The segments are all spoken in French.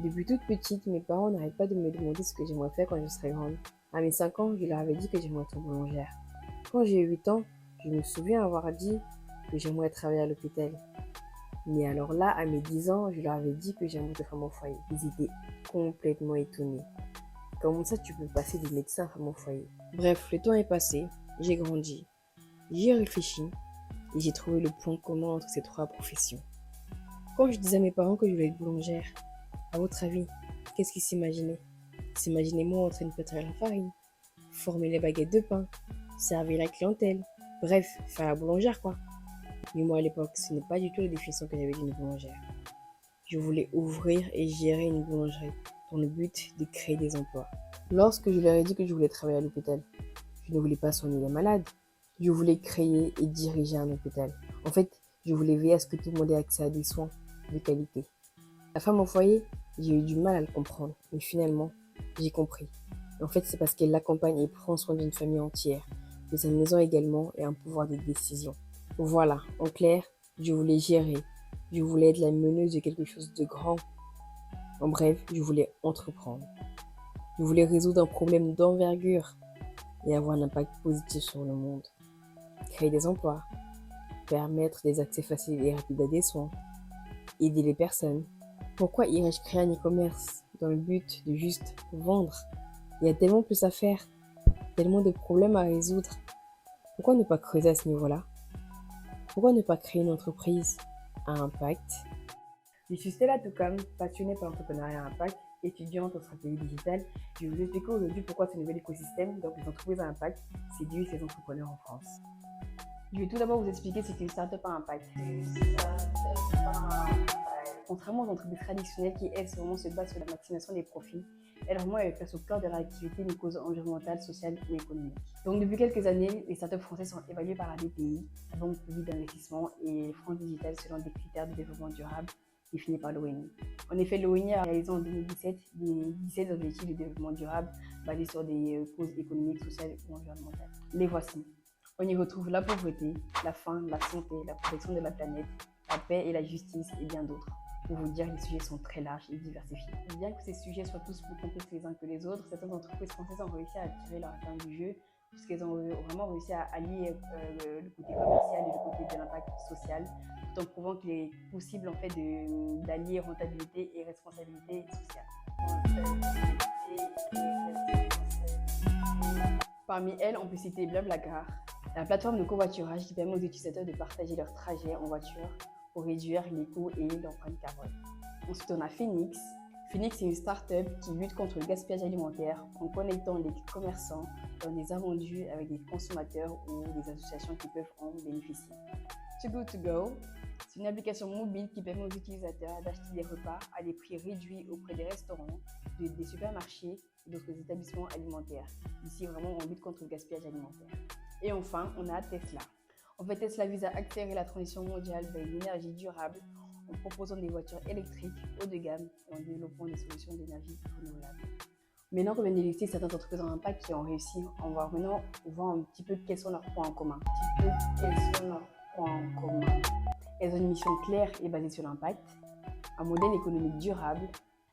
Depuis toute petite, mes parents n'arrêtent pas de me demander ce que j'aimerais faire quand je serai grande. À mes 5 ans, je leur avais dit que j'aimerais être boulangère. Quand j'ai eu 8 ans, je me souviens avoir dit que j'aimerais travailler à l'hôpital. Mais alors là, à mes 10 ans, je leur avais dit que j'aimerais être femme au foyer. Ils étaient complètement étonnés. Comment ça tu peux passer de médecin à femme au foyer? Bref, le temps est passé, j'ai grandi, j'y ai réfléchi et j'ai trouvé le point commun entre ces trois professions. Quand je disais à mes parents que je voulais être boulangère, à votre avis, qu'est-ce qu'ils s'imaginaient? Ils s'imaginaient moi en train de pétrir la farine, former les baguettes de pain, servir la clientèle, bref, faire la boulangère quoi. Mais moi à l'époque, ce n'est pas du tout la définition que j'avais d'une boulangère. Je voulais ouvrir et gérer une boulangerie dans le but de créer des emplois. Lorsque je leur ai dit que je voulais travailler à l'hôpital, je ne voulais pas soigner les malades. Je voulais créer et diriger un hôpital. En fait, je voulais veiller à ce que tout le monde ait accès à des soins de qualité. La femme au foyer, j'ai eu du mal à le comprendre, mais finalement, j'ai compris. En fait, c'est parce qu'elle accompagne et prend soin d'une famille entière, de sa maison également et un pouvoir de décision. Voilà, en clair, je voulais gérer. Je voulais être la meneuse de quelque chose de grand. En bref, je voulais entreprendre. Je voulais résoudre un problème d'envergure et avoir un impact positif sur le monde. Créer des emplois, permettre des accès faciles et rapides à des soins, aider les personnes. Pourquoi irais-je créer un e-commerce dans le but de juste vendre? Il y a tellement plus à faire, tellement de problèmes à résoudre. Pourquoi ne pas creuser à ce niveau-là? Pourquoi ne pas créer une entreprise à impact? Je suis Stella Toukam, passionnée par l'entrepreneuriat à impact, étudiante en stratégie digitale. Je vais vous expliquer aujourd'hui pourquoi ce nouvel écosystème, donc les entreprises à impact, séduit ces entrepreneurs en France. Je vais tout d'abord vous expliquer ce qu'est une start-up à impact. Contrairement aux entreprises traditionnelles qui, elles, vraiment se basent sur la maximisation des profits, elles vraiment placent au cœur de leur activité une cause environnementale, sociale ou économique. Donc depuis quelques années, les startups françaises sont évaluées par la BPI, la Banque publique d'investissement, et France Digital selon des critères de développement durable définis par l'ONU. En effet, l'ONU a réalisé en 2017 des 17 objectifs de développement durable basés sur des causes économiques, sociales ou environnementales. Les voici. On y retrouve la pauvreté, la faim, la santé, la protection de la planète, la paix et la justice et bien d'autres. Pour vous dire, les sujets sont très larges et diversifiés. Bien que ces sujets soient tous plus complexes les uns que les autres, certaines entreprises françaises ont réussi à tirer leur épingle du jeu puisqu'elles ont vraiment réussi à allier le côté commercial et le côté de l'impact social, tout en prouvant qu'il est possible en fait d'allier rentabilité et responsabilité sociale. Parmi elles, on peut citer Blablacar, la plateforme de covoiturage qui permet aux utilisateurs de partager leurs trajets en voiture pour réduire les coûts et l'empreinte carbone. Ensuite, on a Phoenix. Phoenix est une start-up qui lutte contre le gaspillage alimentaire en connectant les commerçants dans des invendus avec des consommateurs ou des associations qui peuvent en bénéficier. Too Good To Go, c'est une application mobile qui permet aux utilisateurs d'acheter des repas à des prix réduits auprès des restaurants, des supermarchés et d'autres établissements alimentaires. Ici, vraiment, on lutte contre le gaspillage alimentaire. Et enfin, on a Tesla. En fait, Tesla vise à accélérer la transition mondiale vers l'énergie durable en proposant des voitures électriques haut de gamme et en développant des solutions d'énergie renouvelable. Maintenant qu'on vient de lister certaines entreprises en impact qui ont réussi, on va maintenant voir un petit peu quels sont leurs points en commun. Elles ont une mission claire et basée sur l'impact, un modèle économique durable.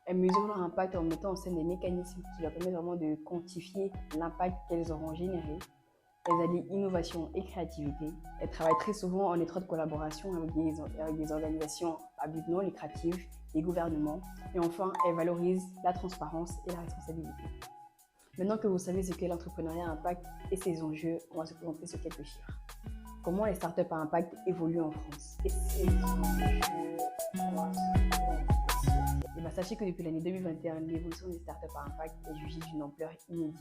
Elles mesurent leur impact en mettant en scène des mécanismes qui leur permettent vraiment de quantifier l'impact qu'elles auront généré. Elles allient innovation et créativité. Elles travaillent très souvent en étroite collaboration avec des organisations à but non lucratif, des gouvernements. Et enfin, elles valorisent la transparence et la responsabilité. Maintenant que vous savez ce qu'est l'entrepreneuriat à impact et ses enjeux, on va se concentrer sur quelques chiffres. Comment les startups à impact évoluent en France? Sachez que depuis l'année 2021, l'évolution des startups à impact est jugée d'une ampleur inédite.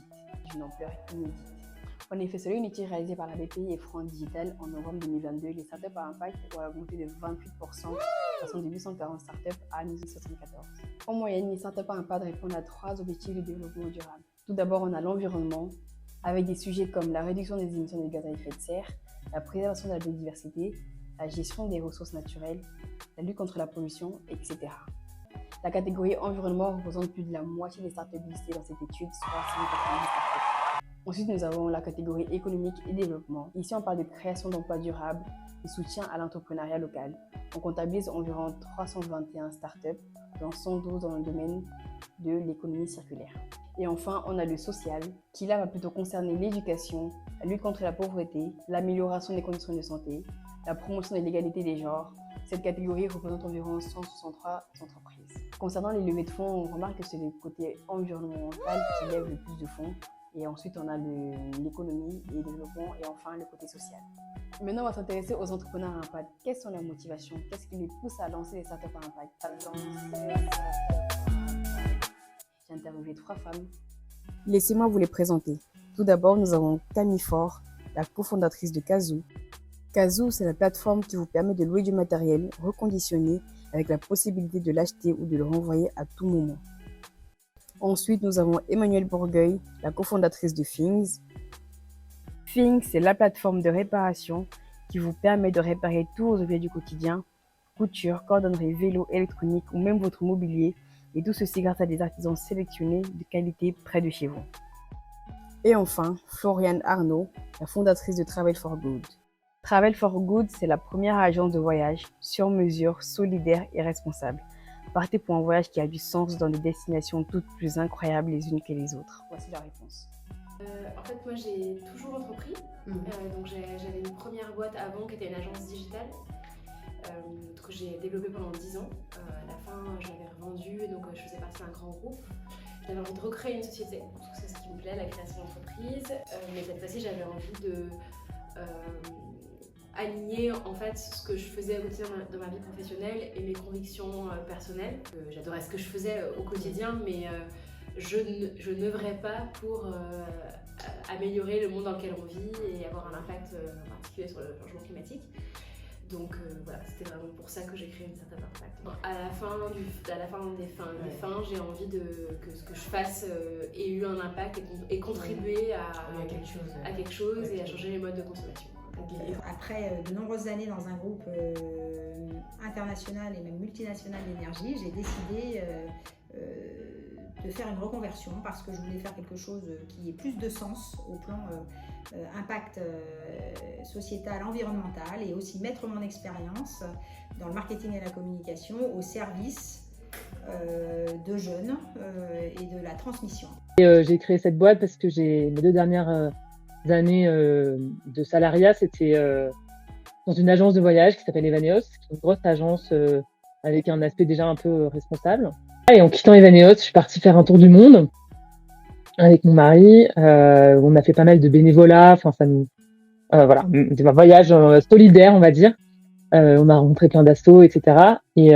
En effet, selon une étude réalisée par la BPI et France Digital en novembre 2022, les startups à impact ont augmenté de 28%, passant de 840 startups à 1074. En moyenne, les startups à impact répondent à 3 objectifs de développement durable. Tout d'abord, on a l'environnement, avec des sujets comme la réduction des émissions de gaz à effet de serre, la préservation de la biodiversité, la gestion des ressources naturelles, la lutte contre la pollution, etc. La catégorie environnement représente plus de la moitié des startups listées dans cette étude, soit 190 startups. Ensuite, nous avons la catégorie économique et développement. Ici, on parle de création d'emplois durables, et soutien à l'entrepreneuriat local. On comptabilise environ 321 startups, dont 112 dans le domaine de l'économie circulaire. Et enfin, on a le social, qui là va plutôt concerner l'éducation, la lutte contre la pauvreté, l'amélioration des conditions de santé, la promotion de l'égalité des genres. Cette catégorie représente environ 163 entreprises. Concernant les levées de fonds, on remarque que c'est le côté environnemental qui lève le plus de fonds. Et ensuite, on a l'économie et le développement et enfin le côté social. Maintenant, on va s'intéresser aux entrepreneurs à impact. Quelles sont leurs motivations? Qu'est-ce qui les pousse à lancer des startups à impact? J'ai interviewé 3 femmes. Laissez-moi vous les présenter. Tout d'abord, nous avons Camille Faure, la cofondatrice de Kazoo. Kazoo, c'est la plateforme qui vous permet de louer du matériel reconditionné avec la possibilité de l'acheter ou de le renvoyer à tout moment. Ensuite, nous avons Emmanuelle Bourgueil, la cofondatrice de Things. Things, c'est la plateforme de réparation qui vous permet de réparer tous vos objets du quotidien, couture, cordonnerie, vélo, électronique ou même votre mobilier, et tout ceci grâce à des artisans sélectionnés de qualité près de chez vous. Et enfin, Floriane Arnaud, la fondatrice de Travel for Good. Travel for Good, c'est la première agence de voyage sur mesure, solidaire et responsable. Partez pour un voyage qui a du sens dans des destinations toutes plus incroyables les unes que les autres. Voici la réponse. En fait, moi j'ai toujours entrepris. Donc j'avais une première boîte avant qui était une agence digitale que j'ai développée pendant 10 ans. À la fin, je l'avais revendue, donc je faisais partie d'un grand groupe. J'avais envie de recréer une société, parce que c'est ce qui me plaît, la création d'entreprise. Mais cette fois-ci, j'avais envie de aligner en fait ce que je faisais au quotidien dans ma vie professionnelle et mes convictions personnelles. J'adorais ce que je faisais au quotidien, mais je n'œuvrais pas pour améliorer le monde dans lequel on vit et avoir un impact particulier sur le changement climatique. Donc voilà, c'était vraiment pour ça que j'ai créé une startup impact. À la fin des fins, j'ai envie que ce que je fasse ait eu un impact et contribué à quelque chose et à changer les modes de consommation. Après de nombreuses années dans un groupe international et même multinational d'énergie, j'ai décidé de faire une reconversion parce que je voulais faire quelque chose qui ait plus de sens au plan impact sociétal, environnemental, et aussi mettre mon expérience dans le marketing et la communication au service de jeunes et de la transmission. J'ai créé cette boîte parce que mes 2 dernières années de salariat, c'était dans une agence de voyage qui s'appelle Evaneos, qui est une grosse agence avec un aspect déjà un peu responsable. Et en quittant Evaneos, je suis partie faire un tour du monde avec mon mari. On a fait pas mal de bénévolat, enfin ça nous voilà, c'était un voyage solidaire, on va dire. On a rencontré plein d'assos, etc. Et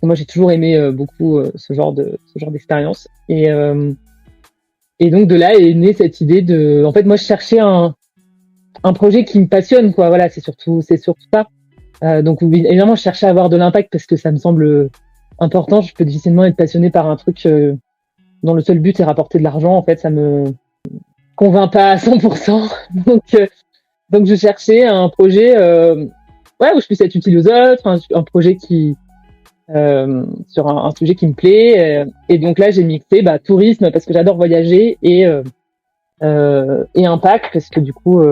moi j'ai toujours aimé beaucoup ce genre d'expérience. Et donc de là est née cette idée de, en fait moi je cherchais un projet qui me passionne, quoi. Voilà, c'est surtout ça. Donc évidemment je cherchais à avoir de l'impact parce que ça me semble important. Je peux difficilement être passionnée par un truc dont le seul but est rapporter de l'argent. En fait, ça me convainc pas à 100%. Donc je cherchais un projet où je puisse être utile aux autres, un projet qui sur un sujet qui me plaît. Et donc là, j'ai mixé tourisme parce que j'adore voyager et impact parce que du coup,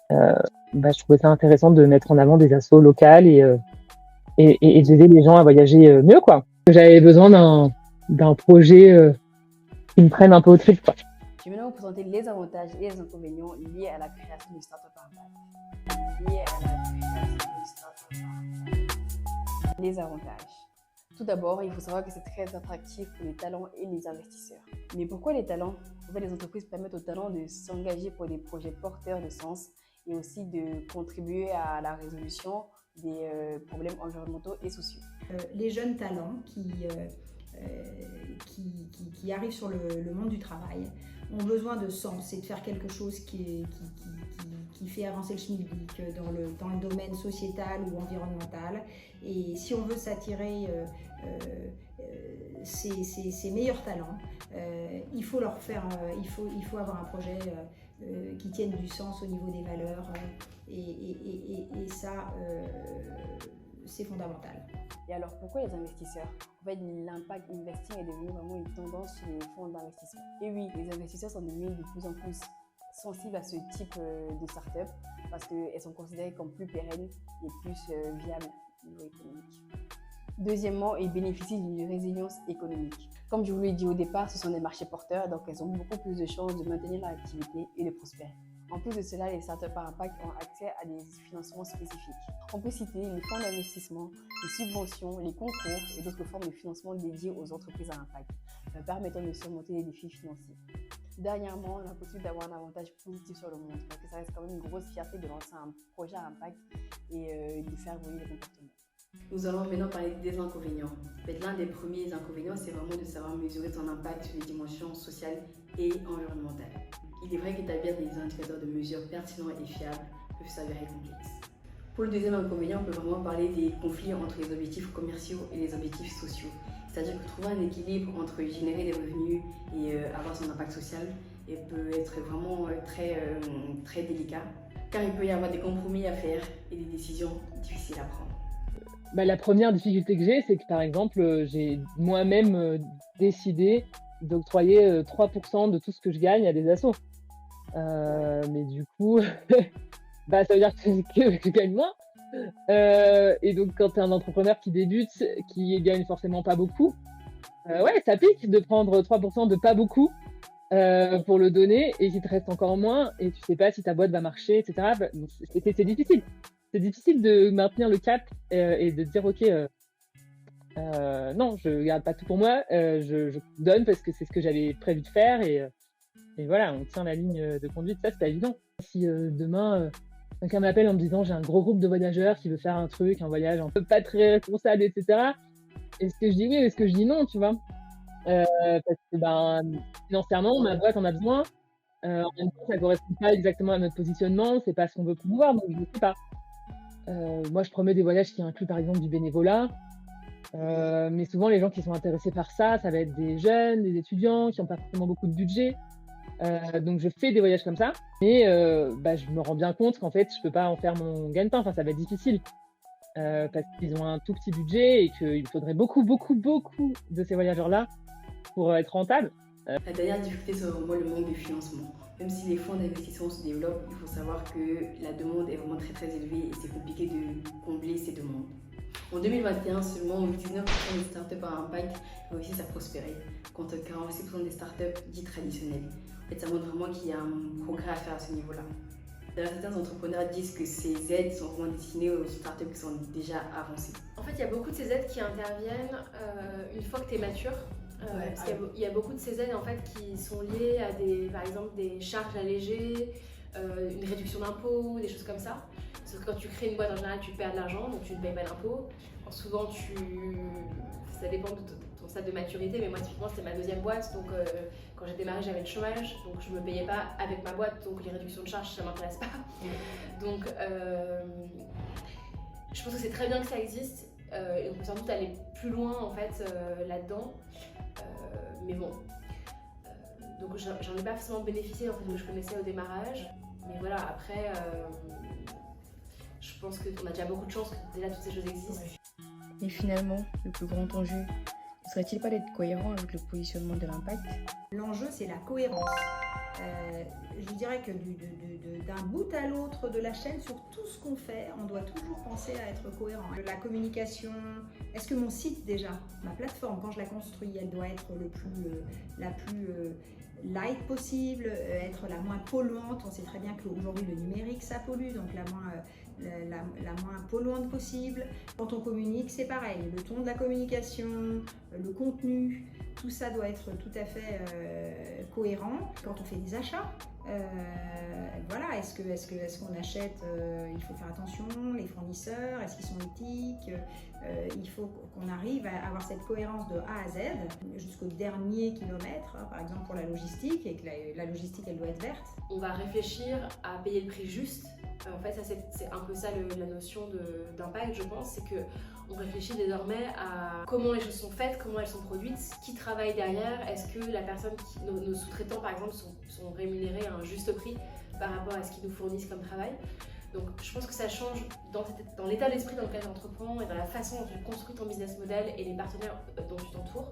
je trouvais ça intéressant de mettre en avant des assos locales et d'aider les gens à voyager mieux, quoi. J'avais besoin d'un projet qui me prenne un peu au trip, quoi. Je vais maintenant vous présenter les avantages et les inconvénients liés à la création d'une startup impact. Les avantages. Tout d'abord, il faut savoir que c'est très attractif pour les talents et les investisseurs. Mais pourquoi les talents? En fait, les entreprises permettent aux talents de s'engager pour des projets porteurs de sens et aussi de contribuer à la résolution des problèmes environnementaux et sociaux. Les jeunes talents qui arrivent sur le monde du travail ont besoin de sens et de faire quelque chose qui fait avancer le schmilblick dans le domaine sociétal ou environnemental. Et si on veut s'attirer ces meilleurs talents, il faut leur faire, il faut avoir un projet qui tienne du sens au niveau des valeurs et ça, c'est fondamental. Et alors, pourquoi les investisseurs? En fait, l'impact investing est devenu vraiment une tendance chez les fonds d'investissement. Et oui, les investisseurs sont devenus de plus en plus sensibles à ce type de start-up parce qu'elles sont considérées comme plus pérennes et plus viables au niveau économique. Deuxièmement, ils bénéficient d'une résilience économique. Comme je vous l'ai dit au départ, ce sont des marchés porteurs, donc elles ont beaucoup plus de chances de maintenir leur activité et de prospérer. En plus de cela, les startups à impact ont accès à des financements spécifiques. On peut citer les fonds d'investissement, les subventions, les concours et d'autres formes de financement dédiées aux entreprises à impact, permettant de surmonter les défis financiers. Dernièrement, on a possible d'avoir un avantage positif sur le monde, parce que ça reste quand même une grosse fierté de lancer un projet à impact et de faire évoluer les comportements. Nous allons maintenant parler des inconvénients. En fait, l'un des premiers inconvénients, c'est vraiment de savoir mesurer son impact sur les dimensions sociales et environnementales. Il est vrai qu'établir des indicateurs de mesure pertinents et fiables peuvent s'avérer complexes. Pour le deuxième inconvénient, on peut vraiment parler des conflits entre les objectifs commerciaux et les objectifs sociaux. C'est-à-dire que trouver un équilibre entre générer des revenus et avoir son impact social peut être vraiment très délicat, car il peut y avoir des compromis à faire et des décisions difficiles à prendre. La première difficulté que j'ai, c'est que par exemple, j'ai moi-même décidé d'octroyer 3% de tout ce que je gagne à des assos. Mais du coup, ça veut dire que je gagne moins. Et donc, quand tu es un entrepreneur qui débute, qui gagne forcément pas beaucoup, ça pique de prendre 3% de pas beaucoup pour le donner et qu'il te reste encore moins et tu sais pas si ta boîte va marcher, etc. C'est difficile. C'est difficile de maintenir le cap et de dire ok, non, je garde pas tout pour moi, je donne parce que c'est ce que j'avais prévu de faire et voilà, on tient la ligne de conduite. Ça, c'est pas évident. Si demain quelqu'un m'appelle en me disant j'ai un gros groupe de voyageurs qui veut faire un voyage un peu pas très responsable, etc. Est-ce que je dis oui ou est-ce que je dis non, tu vois? Parce que financièrement, ma boîte en a besoin. En même temps, ça correspond pas exactement à notre positionnement, c'est pas ce qu'on veut promouvoir, donc je sais pas. Moi, je promets des voyages qui incluent par exemple du bénévolat, mais souvent les gens qui sont intéressés par ça va être des jeunes, des étudiants qui n'ont pas forcément beaucoup de budget. Donc je fais des voyages comme ça, mais je me rends bien compte qu'en fait je peux pas en faire mon gagne-pain. Enfin, ça va être difficile parce qu'ils ont un tout petit budget et qu'il faudrait beaucoup de ces voyageurs-là pour être rentables. La dernière difficulté, c'est vraiment le manque de financement. Même si les fonds d'investissement se développent, il faut savoir que la demande est vraiment très élevée et c'est compliqué de combler ces demandes. En 2021, seulement 19% des startups à impact réussissent à prospérer, contre 46% des startups dites traditionnelles. En fait, ça montre vraiment qu'il y a un progrès à faire à ce niveau-là. D'ailleurs, certains entrepreneurs disent que ces aides sont vraiment destinées aux startups qui sont déjà avancées. En fait, il y a beaucoup de ces aides qui interviennent une fois que tu es mature. Parce qu'il y a beaucoup de ces aides en fait, qui sont liées à par exemple des charges allégées, une réduction d'impôts, des choses comme ça. Parce que quand tu crées une boîte en général, tu perds de l'argent, donc tu ne payes pas d'impôts. Souvent, ça dépend de ton stade de maturité, mais moi typiquement c'était ma deuxième boîte, donc quand j'ai démarré j'avais le chômage, donc je ne me payais pas avec ma boîte, donc les réductions de charges ça ne m'intéresse pas. Donc je pense que c'est très bien que ça existe. Et on peut sans doute aller plus loin en fait là-dedans, mais bon, donc j'en ai pas forcément bénéficié en fait, donc je connaissais au démarrage, mais voilà, après je pense qu'on a déjà beaucoup de chance que déjà toutes ces choses existent. Et finalement, le plus grand enjeu ne serait-il pas d'être cohérent avec le positionnement de l'impact? L'enjeu, c'est la cohérence. Je dirais que d'un bout à l'autre de la chaîne, sur tout ce qu'on fait, on doit toujours penser à être cohérent. La communication, est-ce que mon site déjà, ma plateforme, quand je la construis, elle doit être la plus light possible, être la moins polluante. On sait très bien qu'aujourd'hui le numérique ça pollue, donc la moins polluante possible. Quand on communique, c'est pareil, le ton de la communication, le contenu, tout ça doit être tout à fait cohérent. Quand on fait des achats, voilà, est-ce qu'on achète, il faut faire attention, les fournisseurs, est-ce qu'ils sont éthiques, il faut qu'on arrive à avoir cette cohérence de A à Z jusqu'au dernier kilomètre, hein, par exemple pour la logistique, et que la logistique elle doit être verte. On va réfléchir à payer le prix juste. En fait, ça c'est un peu ça la notion d'impact, je pense, c'est qu'on réfléchit désormais à comment les choses sont faites, comment elles sont produites, qui travaille derrière, est-ce que nos sous-traitants par exemple sont rémunérés à un juste prix par rapport à ce qu'ils nous fournissent comme travail. Donc je pense que ça change dans l'état d'esprit dans lequel tu entreprends et dans la façon dont tu construis ton business model et les partenaires dont tu t'entoures.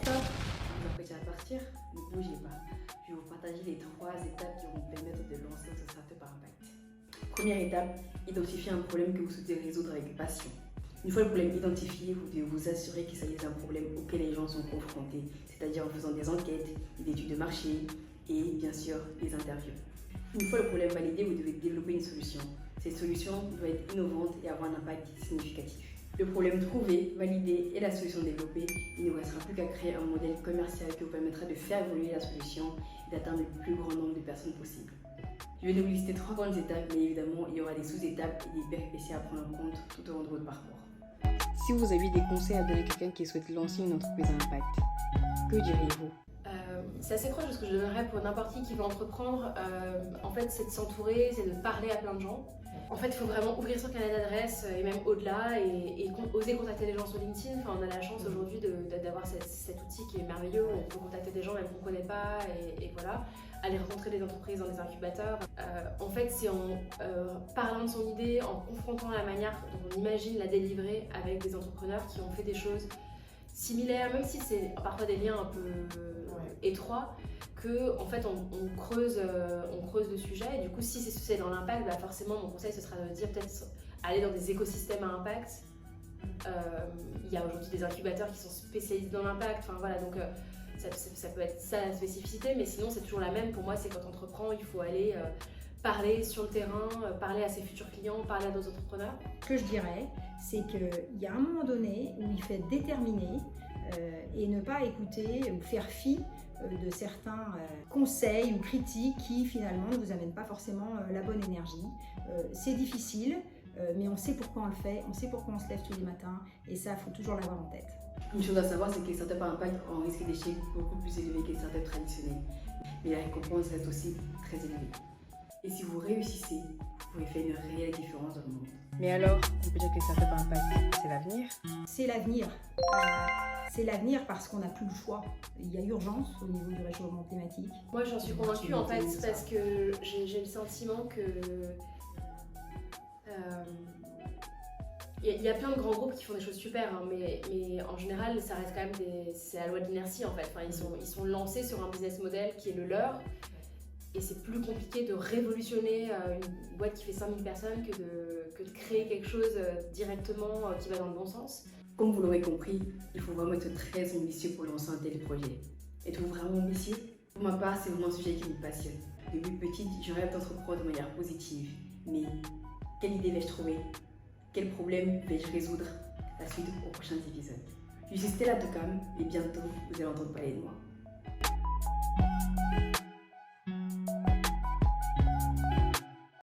Stop, vous apprêtez à partir, ne bougez pas. je vais vous partager les 3 étapes qui vont vous permettre de lancer votre startup à impact. Première étape, identifier un problème que vous souhaitez résoudre avec passion. Une fois le problème identifié, vous devez vous assurer qu'il s'agit d'un problème auquel les gens sont confrontés, c'est-à-dire en faisant des enquêtes, des études de marché et bien sûr des interviews. Une fois le problème validé, vous devez développer une solution. Cette solution doit être innovante et avoir un impact significatif. Le problème trouvé, validé et la solution développée, il ne vous restera plus qu'à créer un modèle commercial qui vous permettra de faire évoluer la solution et d'atteindre le plus grand nombre de personnes possible. Je vais vous lister 3 grandes étapes, mais évidemment, il y aura des sous-étapes et des péripéties à prendre en compte tout au long de votre parcours. Si vous avez des conseils à donner à quelqu'un qui souhaite lancer une entreprise à impact, que diriez-vous? C'est assez proche de ce que je donnerais pour n'importe qui veut entreprendre. En fait, c'est de s'entourer, c'est de parler à plein de gens. En fait, il faut vraiment ouvrir son carnet d'adresses et même au-delà et oser contacter des gens sur LinkedIn. Enfin, on a la chance aujourd'hui d'avoir cet outil qui est merveilleux. On peut contacter des gens même qu'on ne connaît pas et voilà. Aller rencontrer des entreprises dans des incubateurs. En fait, c'est en parlant de son idée, en confrontant la manière dont on imagine la délivrer avec des entrepreneurs qui ont fait des choses similaires, même si c'est parfois des liens un peu étroits, que en fait on creuse le sujet. Et du coup, si c'est dans l'impact, bah forcément mon conseil ce sera de dire peut-être aller dans des écosystèmes à impact. Il y a aujourd'hui des incubateurs qui sont spécialisés dans l'impact. Enfin voilà, donc ça peut être ça la spécificité, mais sinon c'est toujours la même. Pour moi, c'est quand on entreprend, il faut aller parler sur le terrain, parler à ses futurs clients, parler à d'autres entrepreneurs. Ce que je dirais, c'est qu'il y a un moment donné où il faut être déterminé et ne pas écouter ou faire fi de certains conseils ou critiques qui finalement ne vous amènent pas forcément la bonne énergie. C'est difficile, mais on sait pourquoi on le fait, on sait pourquoi on se lève tous les matins et ça, il faut toujours l'avoir en tête. Une chose à savoir, c'est que les startups à impact ont un risque d'échec beaucoup plus élevé que les startups traditionnelles. Mais la récompense reste aussi très élevée. Et si vous réussissez, vous pouvez faire une réelle différence dans le monde. Mais alors, on peut dire que les startups à impact, c'est l'avenir? C'est l'avenir. C'est l'avenir parce qu'on n'a plus le choix. Il y a urgence au niveau du réchauffement climatique. Moi, j'en suis convaincue en fait parce que j'ai le sentiment que il y a plein de grands groupes qui font des choses super, hein, mais en général, ça reste quand même c'est la loi de l'inertie en fait. Enfin, ils sont lancés sur un business model qui est le leur. Et c'est plus compliqué de révolutionner une boîte qui fait 5000 personnes que de créer quelque chose directement qui va dans le bon sens. Comme vous l'aurez compris, il faut vraiment être très ambitieux pour lancer un tel projet. Êtes-vous vraiment ambitieux? Pour ma part, c'est vraiment un sujet qui me passionne. Depuis petite, je rêve d'entreprendre de manière positive. Mais quelle idée vais-je trouver? Quel problème vais-je résoudre? La suite aux prochains épisodes. Je suis Stella Tokam et bientôt vous allez entendre parler de moi.